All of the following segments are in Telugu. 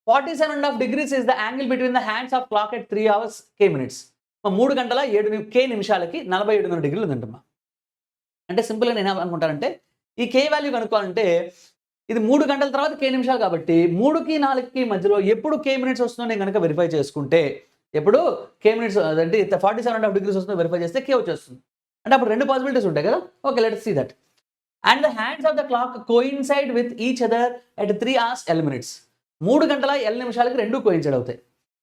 47.5 degrees is the angle between the hands of clock at 3 hours k minutes. 3 గంటల 7 k నిమిషాలకి 47.5 డిగ్రీలు ఉందంటమ్మా. అంటే సింపుల్గా నేను ఏమనుకుంటానంటే ఈ కే వాల్యూ కనుక్కోవాలంటే ఇది 3 గంటల తర్వాత k నిమిషాలు కాబట్టి 3కి 4కి మధ్యలో ఎప్పుడు k మినిట్స్ వస్తుందో నేను కనుక వెరిఫై చేసుకుంటే ఎప్పుడు k మినిట్స్ అంటే 47.5 degrees వస్తుందో వెరిఫై చేస్తే k వచ్చేస్తుంది. అంటే అప్పుడు 2 పాసిబిలిటీస్ ఉంటాయి కదా. Okay, let's see that. And the hands of the clock coincide with each other at 3 hours L minutes. 3 గంటల L నిమిషాలకి 2 కోయిన్సైడ్ అవుతాయి.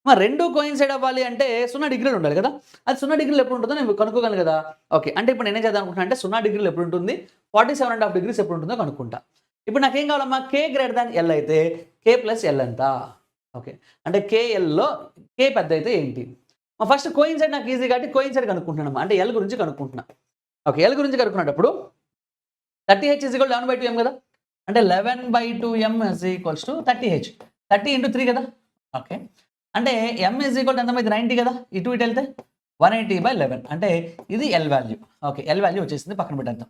మరి 2 కోయిన్సైడ్ అవ్వాలి అంటే 0 డిగ్రీలు ఉండాలి కదా. అది 0 డిగ్రీలు ఎప్పుడు ఉంటుందో నేను కనుక్కోగలను కదా. ఓకే, అంటే ఇప్పుడు నేనేం చేద్దాం అనుకుంటున్నా అంటే 0 డిగ్రీలు ఎప్పుడు ఉంటుంది, 47.5 degrees ఎప్పుడు ఉంటుందో కనుక్కుంటా. ఇప్పుడు నాకేం కావాలమ్మా, k greater than L అయితే k plus L ఎంత. ఓకే, అంటే KLలో k పెద్ద అయితే ఏంటి. ఫస్ట్ కోయిన్సైడ్ నాకు ఈజీ కాబట్టి కోయిన్సైడ్ కనుక్కుంటున్నాను. అంటే L గురించి కనుక్కుంటున్నా. ఓకే, L గురించి కనుక్కున్నప్పుడు 30h = 11/2m కదా. అంటే 11/2m = 30h. 30 × 3 కదా. ఓకే, అంటే m = ఎంత, ఇది 90 కదా. ఇటు వెళ్తే 180/11 అంటే ఇది L value. Okay, L value వచ్చేసింది, పక్కన పెట్టేద్దాం.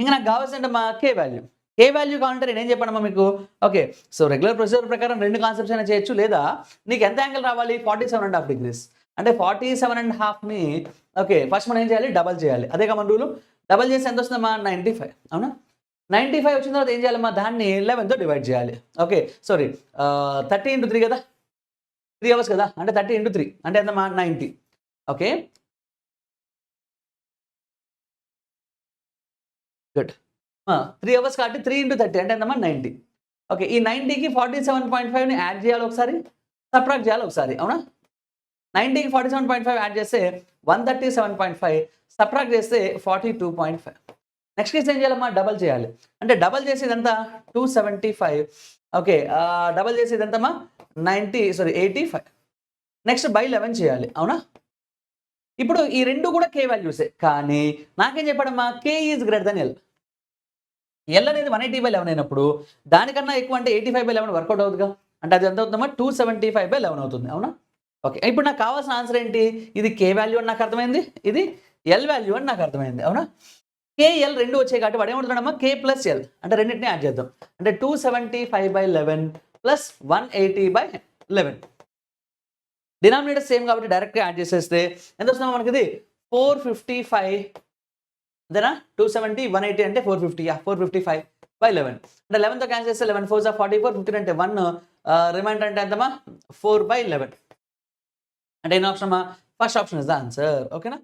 ఇంకా నాకు కావాల్సింటే మా k వాల్యూ. k వాల్యూ కావాలంటే నేనేం చెప్పానమ్మా మీకు. ఓకే, సో రెగ్యులర్ ప్రొసీజర్ ప్రకారం 2 కాన్సెప్ట్స్ అయినా చేయొచ్చు, లేదా నీకు ఎంత యాంగిల్ రావాలి 47.5 degrees. అంటే 47.5ని ఓకే ఫస్ట్ మనం ఏం చేయాలి, డబల్ చేయాలి. అదే మన రూలు. డబల్ చేసి ఎంత వస్తుందమ్మా, 95. అవునా. 95 వచ్చిన తర్వాత ఏం చేయాలమ్మా, దాన్ని 11తో డివైడ్ చేయాలి. ఓకే, సారీ 30 × 3 కదా, 3 hours కదా. అంటే 30 × 3 అంటే ఎంతమ్మా, 90. Okay, good. 3 hours కాబట్టి 3 × 30 అంటే ఎంతమ్మా, 90. ఓకే, ఈ 90కి 47.5ని యాడ్ చేయాలి ఒకసారి, సబ్ట్రాక్ట్ చేయాలి ఒకసారి. అవునా. 90కి 47.5 యాడ్ చేస్తే 137.5, సబ్ట్రాక్ట్ చేస్తే 42.5. నెక్స్ట్ కేసు ఏం చేయాలమ్మా, డబల్ చేయాలి. అంటే డబల్ చేసేది ఎంత, 275. ఓకే, డబల్ చేసేది ఎంతమ్మా, 85. నెక్స్ట్ బై 11 చేయాలి. అవునా. ఇప్పుడు ఈ రెండు కూడా k వాల్యూసే, కానీ నాకేం చెప్పాడమ్మా, k is greater than L. L అనేది 180/11 అయినప్పుడు దానికన్నా ఎక్కువ అంటే 85/11 వర్కౌట్ అవుతుందిగా. అంటే అది ఎంత అవుతుందమ్మా, 275/11 అవుతుంది. అవునా. ఓకే, ఇప్పుడు నాకు కావాల్సిన ఆన్సర్ ఏంటి, ఇది k వాల్యూ అని నాకు అర్థమైంది, ఇది L వాల్యూ అని నాకు అర్థమైంది. అవునా. k L రెండు వచ్చాయి కాబట్టి వాడు ఏమంటున్నాడమ్మా, k plus L అంటే రెండింటిని యాడ్ చేద్దాం. అంటే 275/11 + 180/11. డినామినేటర్ సేమ్ కాబట్టి డైరెక్ట్గా యాడ్ చేసేస్తే ఎంత వస్తుందమ్మా మనకి, ఇది 455. అదేనా, 270 180 అంటే 450. 455/11 అంటే 11తో క్యాన్సిల్ చేస్తే 11 4s are 44, 15 అంటే 1 రిమైండర్ అంటే ఎంతమ్మా, 4/11. అంటే ఎన్ని ఆప్షన్ అమ్మా, first option is the answer. ఓకేనా.